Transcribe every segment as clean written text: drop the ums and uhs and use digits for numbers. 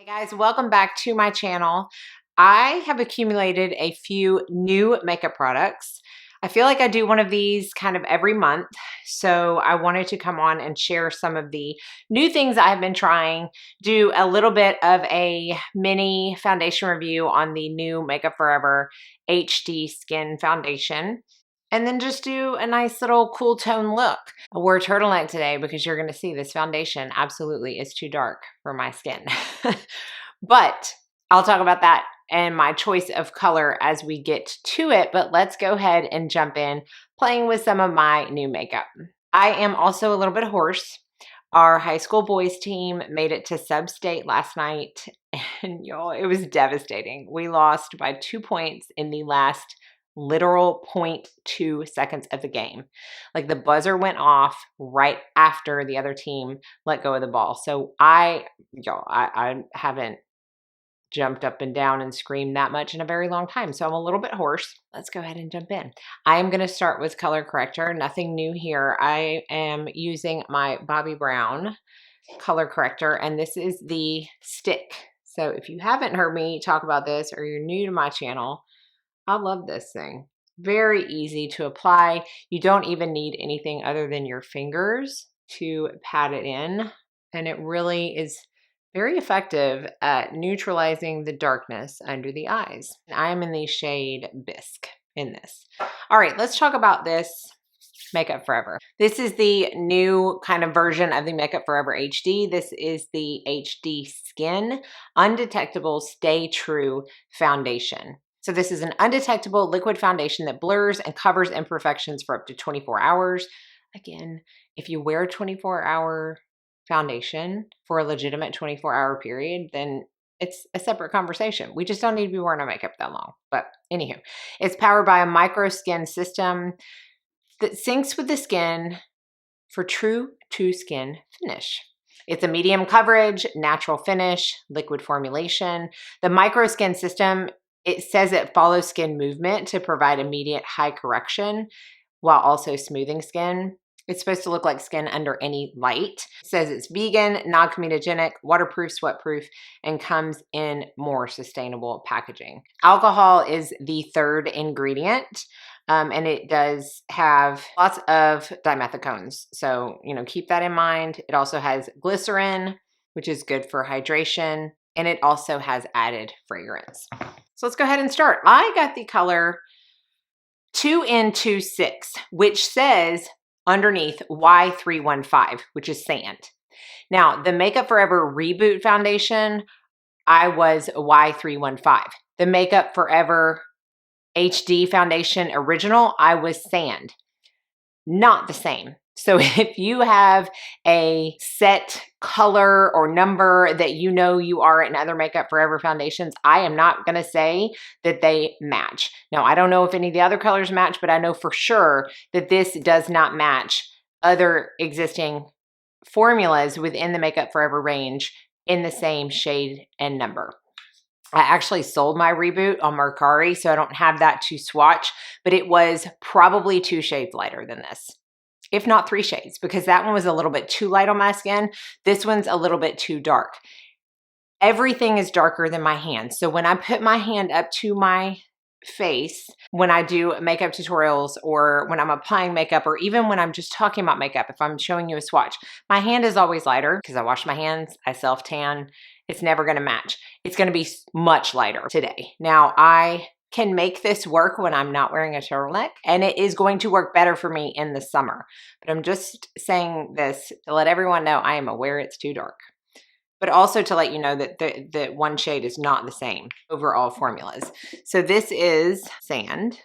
Hey guys, welcome back to my channel. I have accumulated a few new makeup products. I feel like I do one of these kind of every month, so I wanted to come on and share some of the new things I've been trying, do a little bit of a mini foundation review on the new Makeup Forever HD Skin Foundation, and then just do a nice little cool tone look. I wore a turtleneck today because you're going to see this foundation absolutely is too dark for my skin. But I'll talk about that and my choice of color as we get to it. But let's go ahead and jump in playing with some of my new makeup. I am also a little bit hoarse. Our high school boys team made it to sub-state last night, and y'all, it was devastating. We lost by 2 points in the last literal 0.2 seconds of the game. Like the buzzer went off right after the other team let go of the ball. So I haven't jumped up and down and screamed that much in a very long time. So I'm a little bit hoarse. Let's go ahead and jump in. I am going to start with color corrector. Nothing new here. I am using my Bobbi Brown color corrector, and this is the stick. So if you haven't heard me talk about this or you're new to my channel, I love this thing. Very easy to apply. You don't even need anything other than your fingers to pat it in, and it really is very effective at neutralizing the darkness under the eyes. I am in the shade Bisque in this. All right, let's talk about this Makeup Forever. This is the new kind of version of the Makeup Forever HD. This is the HD Skin Undetectable Stay True Foundation. So this is an undetectable liquid foundation that blurs and covers imperfections for up to 24 hours. Again, if you wear a 24-hour foundation for a legitimate 24-hour period, then it's a separate conversation. We just don't need to be wearing our makeup that long. But anywho, it's powered by a micro skin system that syncs with the skin for true to skin finish. It's a medium coverage, natural finish, liquid formulation. The micro skin system, it says it follows skin movement to provide immediate high correction while also smoothing skin. It's supposed to look like skin under any light. It says it's vegan, non-comedogenic, waterproof, sweatproof, and comes in more sustainable packaging. Alcohol is the third ingredient, and it does have lots of dimethicones. So, keep that in mind. It also has glycerin, which is good for hydration, and it also has added fragrance. So let's go ahead and start. I got the color 2N26, which says underneath Y315, which is sand. Now, the Makeup Forever Reboot Foundation, I was Y315. The Makeup Forever HD Foundation Original, I was sand. Not the same. So if you have a set color or number that you are in other Makeup Forever foundations, I am not going to say that they match. Now, I don't know if any of the other colors match, but I know for sure that this does not match other existing formulas within the Makeup Forever range in the same shade and number. I actually sold my Reboot on Mercari, so I don't have that to swatch, but it was probably 2 shades lighter than this. If not 3 shades, because that one was a little bit too light on my skin. This one's a little bit too dark. Everything is darker than my hand. So when I put my hand up to my face, when I do makeup tutorials or when I'm applying makeup, or even when I'm just talking about makeup, if I'm showing you a swatch, my hand is always lighter because I wash my hands, I self-tan. It's never going to match. It's going to be much lighter today. Now, I can make this work when I'm not wearing a turtleneck, and it is going to work better for me in the summer. But I'm just saying this to let everyone know I am aware it's too dark, but also to let you know that the one shade is not the same over all formulas. So this is sand.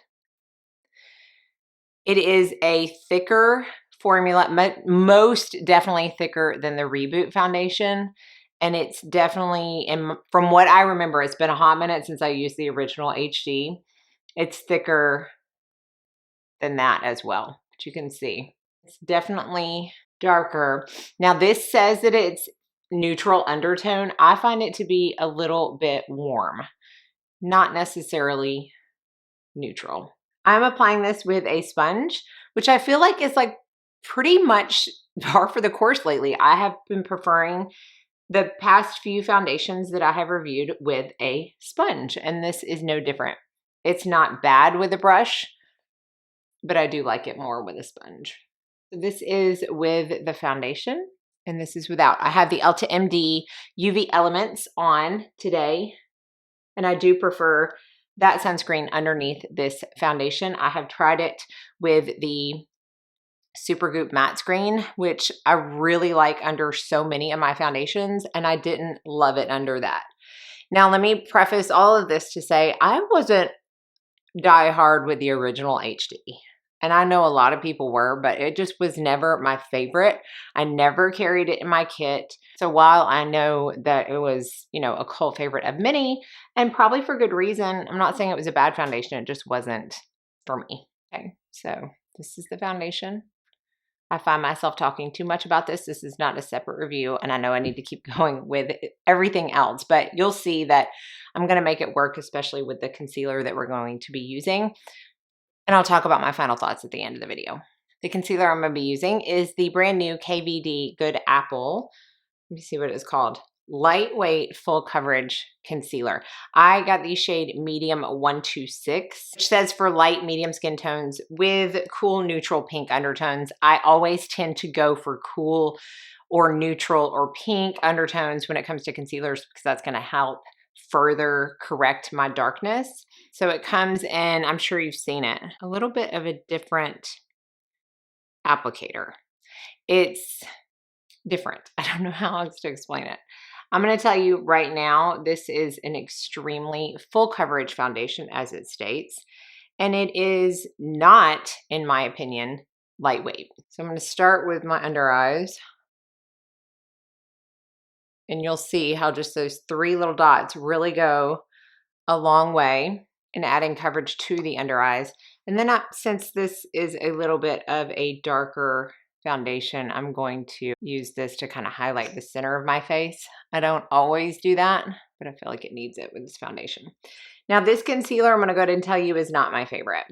It is a thicker formula, most definitely thicker than the Reboot foundation. And it's definitely, from what I remember, it's been a hot minute since I used the original HD. It's thicker than that as well, but you can see. It's definitely darker. Now this says that it's neutral undertone. I find it to be a little bit warm, not necessarily neutral. I'm applying this with a sponge, which I feel like is like pretty much par for the course lately. I have been preferring the past few foundations that I have reviewed with a sponge, and this is no different. It's not bad with a brush, but I do like it more with a sponge. This is with the foundation, and this is without. I have the Ulta MD UV Elements on today, and I do prefer that sunscreen underneath this foundation. I have tried it with the Supergoop matte screen, which I really like under so many of my foundations, and I didn't love it under that. Now, let me preface all of this to say I wasn't die hard with the original HD. And I know a lot of people were, but it just was never my favorite. I never carried it in my kit. So while I know that it was, you know, a cult favorite of many, and probably for good reason, I'm not saying it was a bad foundation. It just wasn't for me. Okay, so this is the foundation. I find myself talking too much about this. This is not a separate review, and I know I need to keep going with everything else, but you'll see that I'm going to make it work, especially with the concealer that we're going to be using. And I'll talk about my final thoughts at the end of the video. The concealer I'm going to be using is the brand new KVD Good Apple. Let me see what it's called. Lightweight Full Coverage Concealer. I got the shade Medium 126, which says for light medium skin tones with cool neutral pink undertones. I always tend to go for cool or neutral or pink undertones when it comes to concealers because that's going to help further correct my darkness. So it comes in, I'm sure you've seen it, a little bit of a different applicator. It's different. I don't know how else to explain it. I'm going to tell you right now, this is an extremely full coverage foundation as it states, and it is not, in my opinion, lightweight. So I'm going to start with my under eyes. And you'll see how just those 3 little dots really go a long way in adding coverage to the under eyes. And then since this is a little bit of a darker foundation, I'm going to use this to kind of highlight the center of my face. I don't always do that, but I feel like it needs it with this foundation. Now this concealer, I'm going to go ahead and tell you, is not my favorite.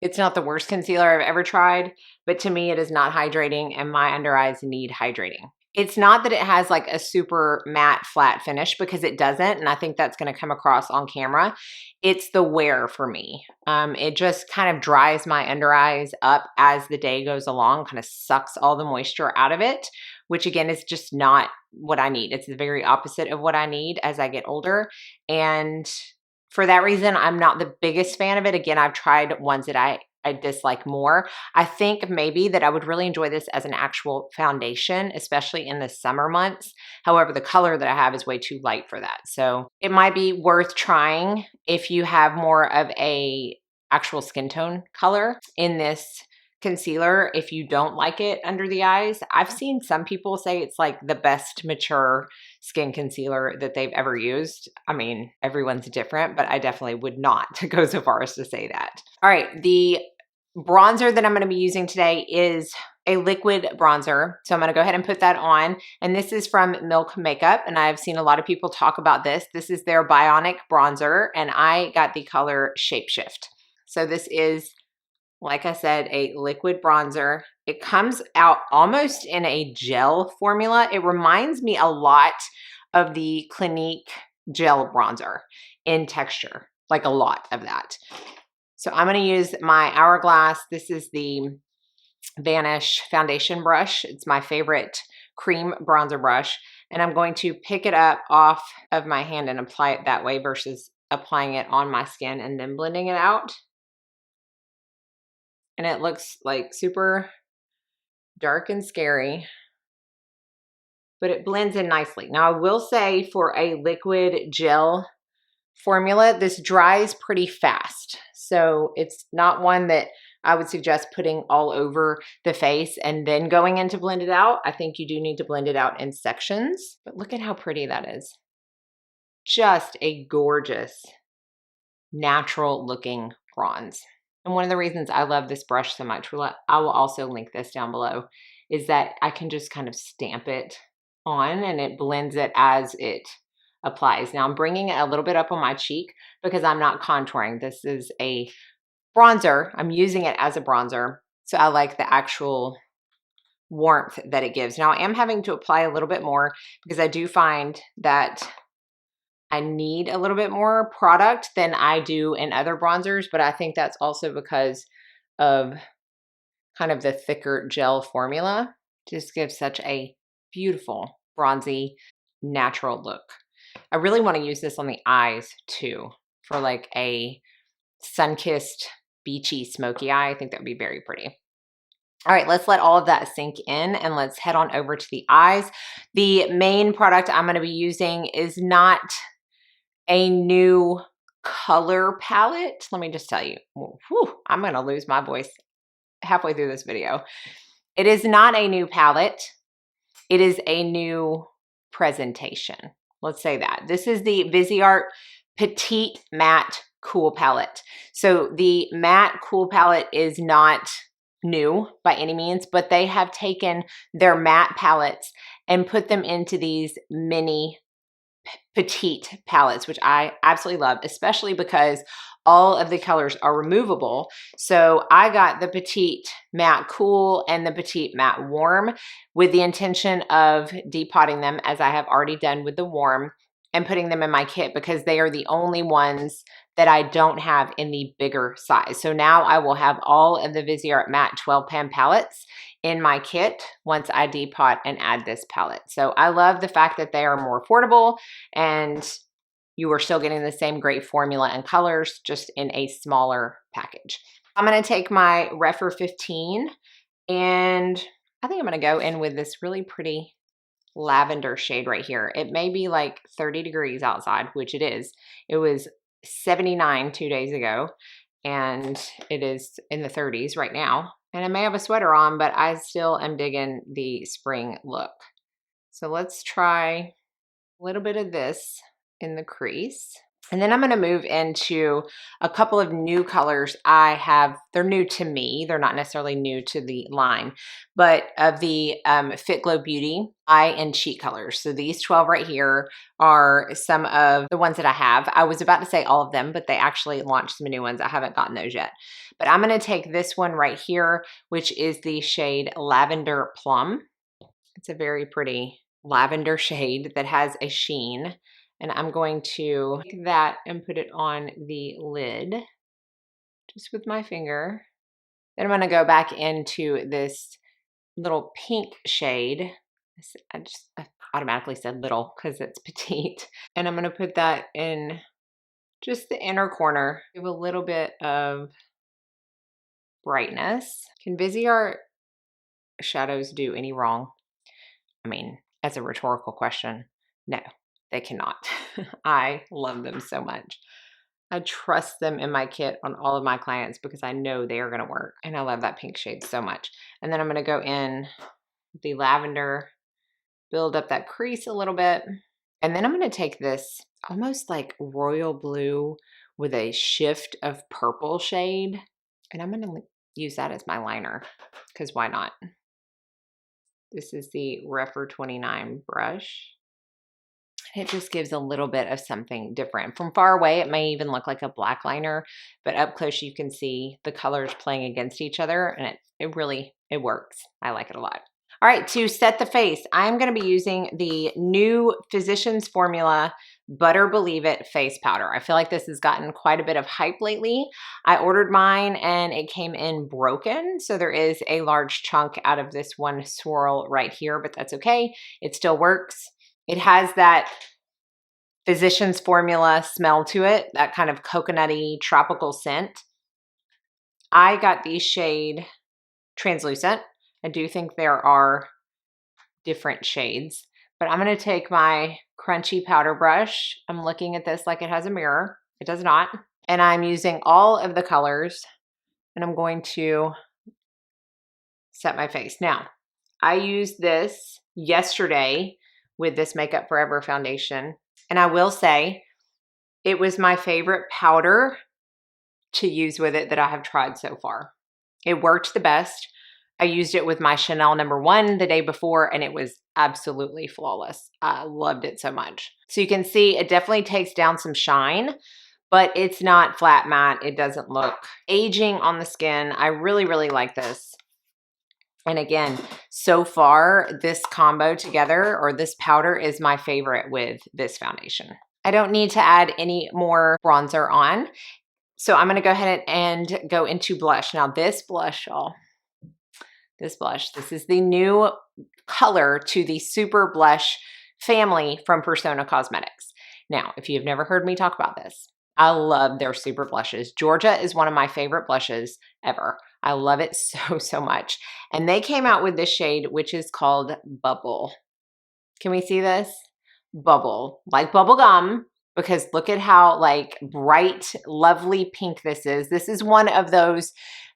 It's not the worst concealer I've ever tried, but to me it is not hydrating, and my under eyes need hydrating. It's not that it has like a super matte flat finish, because it doesn't, and I think that's going to come across on camera. It's the wear for me. It just kind of dries my under eyes up as the day goes along, kind of sucks all the moisture out of it, which again is just not what I need. It's the very opposite of what I need as I get older, and for that reason, I'm not the biggest fan of it. Again, I've tried ones that I dislike more. I think maybe that I would really enjoy this as an actual foundation, especially in the summer months. However, the color that I have is way too light for that. So it might be worth trying if you have more of a actual skin tone color in this concealer. If you don't like it under the eyes, I've seen some people say it's like the best mature skin concealer that they've ever used. I mean, everyone's different, but I definitely would not go so far as to say that. All right, the bronzer that I'm going to be using today is a liquid bronzer. So I'm going to go ahead and put that on. And this is from Milk Makeup, and I've seen a lot of people talk about this. This is their Bionic bronzer, and I got the color Shapeshift. So this is, like I said, a liquid bronzer. It comes out almost in a gel formula. It reminds me a lot of the Clinique gel bronzer in texture, like a lot of that. So I'm going to use my Hourglass. This is the Vanish foundation brush. It's my favorite cream bronzer brush. And I'm going to pick it up off of my hand and apply it that way versus applying it on my skin and then blending it out. And it looks like super dark and scary, but it blends in nicely. Now I will say, for a liquid gel formula, this dries pretty fast. So it's not one that I would suggest putting all over the face and then going in to blend it out. I think you do need to blend it out in sections, but look at how pretty that is. Just a gorgeous, natural looking bronze. And one of the reasons I love this brush so much, I will also link this down below, is that I can just kind of stamp it on and it blends it as it applies. Now I'm bringing it a little bit up on my cheek because I'm not contouring. This is a bronzer. I'm using it as a bronzer. So I like the actual warmth that it gives. Now I am having to apply a little bit more because I do find that I need a little bit more product than I do in other bronzers, but I think that's also because of kind of the thicker gel formula. Just gives such a beautiful bronzy natural look. I really want to use this on the eyes too for like a sun-kissed beachy smoky eye. I think that would be very pretty. All right, let's let all of that sink in and let's head on over to the eyes. The main product I'm going to be using is not a new color palette. Let me just tell you, whew, I'm going to lose my voice halfway through this video. It is not a new palette. It is a new presentation. Let's say that. This is the Viseart Petite Matte Cool Palette. So the matte cool palette is not new by any means, but they have taken their matte palettes and put them into these mini petite palettes, which I absolutely love, especially because all of the colors are removable. So I got the Petite Matte Cool and the Petite Matte Warm with the intention of depotting them, as I have already done with the Warm, and putting them in my kit because they are the only ones that I don't have in the bigger size. So now I will have all of the Viseart Matte 12 pan palettes in my kit once I depot and add this palette. So I love the fact that they are more affordable and you are still getting the same great formula and colors, just in a smaller package. I'm gonna take my Refer 15 and I think I'm gonna go in with this really pretty lavender shade right here. It may be like 30 degrees outside, which it is. It was 79 2 days ago and it is in the 30s right now. And I may have a sweater on, but I still am digging the spring look. So let's try a little bit of this in the crease. And then I'm going to move into a couple of new colors I have. They're new to me. They're not necessarily new to the line, but of the Fit Glow Beauty eye and cheek colors. So these 12 right here are some of the ones that I have. I was about to say all of them, but they actually launched some new ones. I haven't gotten those yet. But I'm going to take this one right here, which is the shade Lavender Plum. It's a very pretty lavender shade that has a sheen. And I'm going to take that and put it on the lid just with my finger. Then I'm going to go back into this little pink shade. I automatically said little because it's petite. And I'm going to put that in just the inner corner. Give a little bit of brightness. Can Viseart shadows do any wrong? I mean, that's a rhetorical question. No. They cannot. I love them so much. I trust them in my kit on all of my clients because I know they are going to work. And I love that pink shade so much. And then I'm going to go in the lavender, build up that crease a little bit. And then I'm going to take this almost like royal blue with a shift of purple shade. And I'm going to use that as my liner because why not? This is the Refer 29 brush. It just gives a little bit of something different. From far away, it may even look like a black liner, but up close you can see the colors playing against each other, and it works. I like it a lot. All right, to set the face, I'm gonna be using the new Physicians Formula Butter Believe It face powder. I feel like this has gotten quite a bit of hype lately. I ordered mine and it came in broken, so there is a large chunk out of this one swirl right here, but that's okay. It still works. It has that Physicians Formula smell to it, that kind of coconutty tropical scent. I got the shade Translucent. I do think there are different shades, but I'm going to take my crunchy powder brush. I'm looking at this like it has a mirror. It does not. And I'm using all of the colors and I'm going to set my face. Now, I used this yesterday with this Makeup Forever foundation. And I will say it was my favorite powder to use with it that I have tried so far. It worked the best. I used it with my Chanel No. 1 the day before and it was absolutely flawless. I loved it so much. So you can see it definitely takes down some shine, but it's not flat matte. It doesn't look aging on the skin. I really, really like this. And again, so far, this combo together, or this powder, is my favorite with this foundation. I don't need to add any more bronzer on. So I'm gonna go ahead and go into blush. Now this blush, y'all, this blush, this is the new color to the Super Blush family from Persona Cosmetics. Now, if you've never heard me talk about this, I love their super blushes. Georgia is one of my favorite blushes ever. I love it so, so much. And they came out with this shade, which is called Bubble. Can we see this? Bubble, like bubble gum, because look at how like bright, lovely pink this is. This is one of those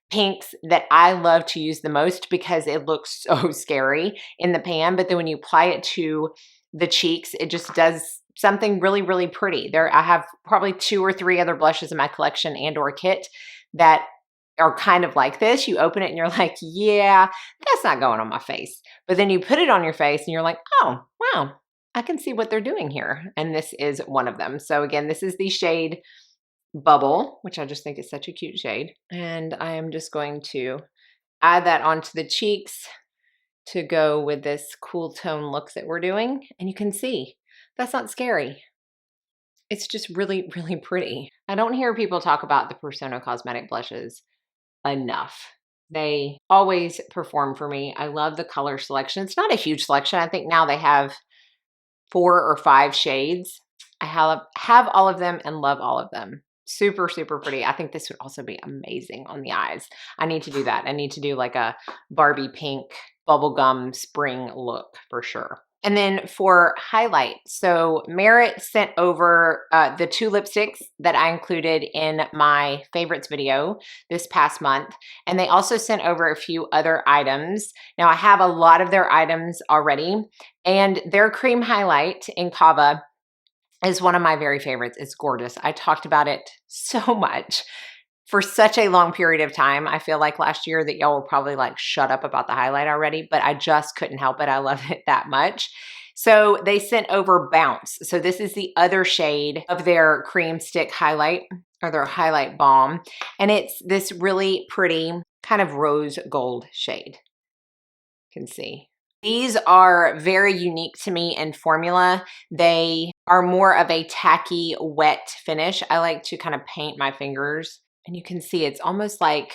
pinks that I love to use the most because it looks so scary in the pan, but then when you apply it to the cheeks, it just does something really, really pretty. I have probably 2 or 3 other blushes in my collection and or kit that are kind of like this. You open it and you're like, yeah, that's not going on my face. But then you put it on your face and you're like, oh, wow, I can see what they're doing here. And this is one of them. So again, this is the shade Bubble, which I just think is such a cute shade. And I am just going to add that onto the cheeks to go with this cool tone look that we're doing. And you can see that's not scary. It's just really, really pretty. I don't hear people talk about the Persona Cosmetic blushes enough. They always perform for me. I love the color selection. It's not a huge selection. I think now they have 4 or 5 shades. I have all of them and love all of them. Super, super pretty. I think this would also be amazing on the eyes. I need to do that. I need to do like a Barbie pink bubblegum spring look for sure. And then for highlight, so Merit sent over the 2 lipsticks that I included in my favorites video this past month. And they also sent over a few other items. Now I have a lot of their items already, and their cream highlight in Kava is one of my very favorites. It's gorgeous. I talked about it so much for such a long period of time. I feel like last year that y'all were probably like, shut up about the highlight already, but I just couldn't help it. I love it that much. So they sent over Bounce. So this is the other shade of their cream stick highlight, or their highlight balm. And it's this really pretty kind of rose gold shade. You can see. These are very unique to me in formula. They are more of a tacky, wet finish. I like to kind of paint my fingers, and you can see it's almost like,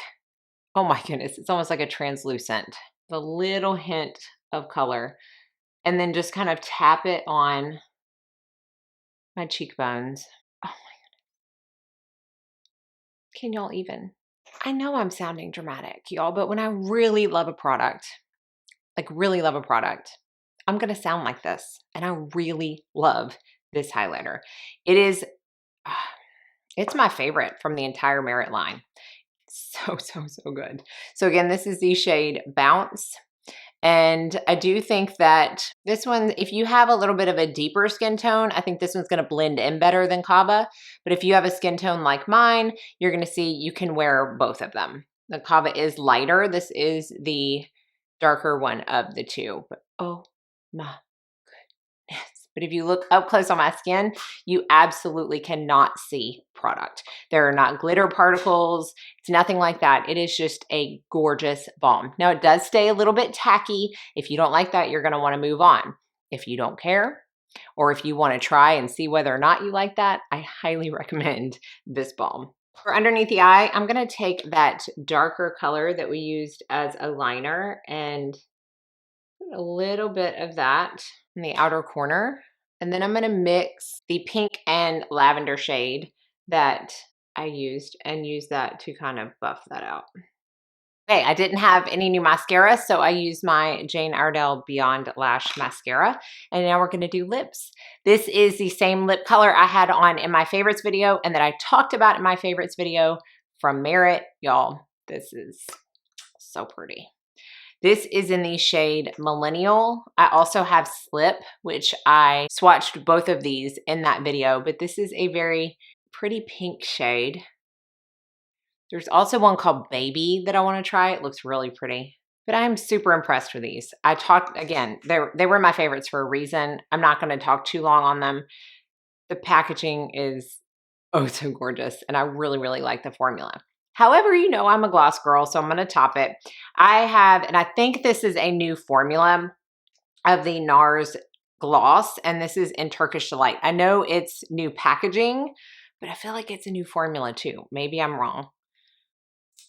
oh my goodness, it's almost like a translucent, a little hint of color, and then just kind of tap it on my cheekbones. Oh my goodness. Can y'all even? I know I'm sounding dramatic, y'all, but when I really love a product, like really love a product, I'm gonna sound like this. And I really love this highlighter. It is, it's my favorite from the entire Merit line. So, so, so good. So again, this is the shade Bounce. And I do think that this one, if you have a little bit of a deeper skin tone, I think this one's gonna blend in better than Kava. But if you have a skin tone like mine, you're gonna see you can wear both of them. The Kava is lighter. This is the darker one of the 2, but oh my goodness. But if you look up close on my skin, you absolutely cannot see product. There are not glitter particles. It's nothing like that. It is just a gorgeous balm. Now it does stay a little bit tacky. If you don't like that, you're gonna wanna move on. If you don't care, or if you wanna try and see whether or not you like that, I highly recommend this balm. For underneath the eye, I'm gonna take that darker color that we used as a liner and put a little bit of that in the outer corner. And then I'm gonna mix the pink and lavender shade that I used and use that to kind of buff that out. Okay, I didn't have any new mascara, so I used my Jane Iredale Beyond Lash Mascara. And now we're gonna do lips. This is the same lip color I had on in my favorites video and that I talked about in my favorites video from Merit. Y'all, this is so pretty. This is in the shade Millennial. I also have Slip, which I swatched both of these in that video, but this is a very pretty pink shade. There's also one called Baby that I want to try. It looks really pretty, but I'm super impressed with these. I talked, again, they were my favorites for a reason. I'm not going to talk too long on them. The packaging is oh so gorgeous, and I really, really like the formula. However, you know I'm a gloss girl, so I'm going to top it. I have, and I think this is a new formula of the NARS gloss, and this is in Turkish Delight. I know it's new packaging, but I feel like it's a new formula too. Maybe I'm wrong.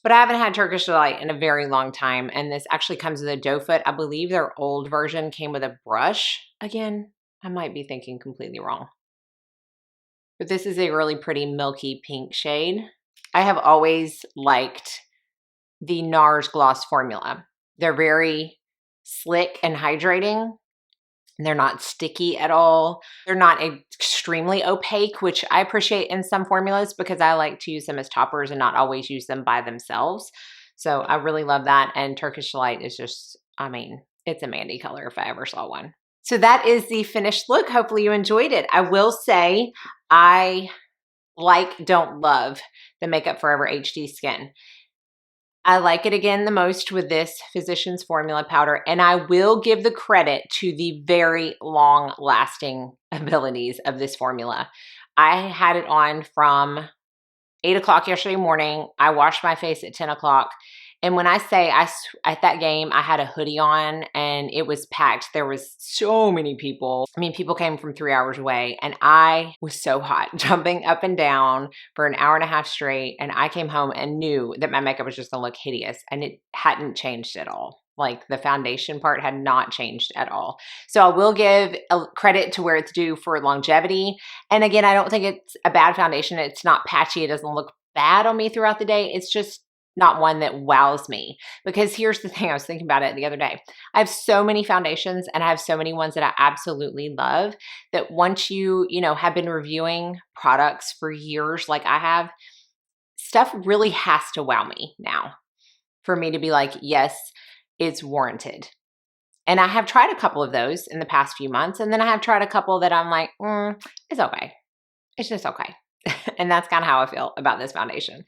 But I haven't had Turkish Delight in a very long time, and this actually comes with a doe foot. I believe their old version came with a brush. Again, I might be thinking completely wrong. But this is a really pretty milky pink shade. I have always liked the NARS gloss formula. They're very slick and hydrating. They're not sticky at all. They're not extremely opaque, which I appreciate in some formulas because I like to use them as toppers and not always use them by themselves. So I really love that. And Turkish Delight is just, I mean, it's a Mandy color if I ever saw one. So that is the finished look. Hopefully you enjoyed it. I will say I don't love the Makeup Forever HD Skin. I like it again the most with this Physicians Formula powder, and I will give the credit to the very long-lasting abilities of this formula. I had it on from 8 o'clock yesterday morning. I washed my face at 10 o'clock. And when I say at that game, I had a hoodie on and it was packed. There was so many people. I mean, people came from 3 hours away and I was so hot, jumping up and down for an hour and a half straight. And I came home and knew that my makeup was just gonna look hideous, and it hadn't changed at all. Like the foundation part had not changed at all. So I will give a credit to where it's due for longevity. And again, I don't think it's a bad foundation. It's not patchy. It doesn't look bad on me throughout the day. It's just not one that wows me. Because here's the thing, I was thinking about it the other day. I have so many foundations and I have so many ones that I absolutely love that once you have been reviewing products for years like I have, stuff really has to wow me now for me to be like, yes, it's warranted. And I have tried a couple of those in the past few months. And then I have tried a couple that I'm like, it's okay. It's just okay. And that's kind of how I feel about this foundation.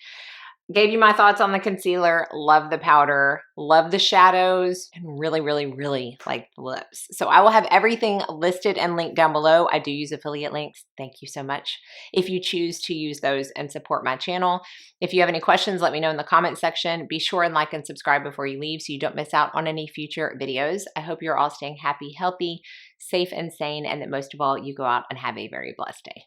Gave you my thoughts on the concealer. Love the powder. Love the shadows. And really, really, really like the lips. So I will have everything listed and linked down below. I do use affiliate links. Thank you so much if you choose to use those and support my channel. If you have any questions, let me know in the comment section. Be sure and like and subscribe before you leave so you don't miss out on any future videos. I hope you're all staying happy, healthy, safe, and sane, and that most of all, you go out and have a very blessed day.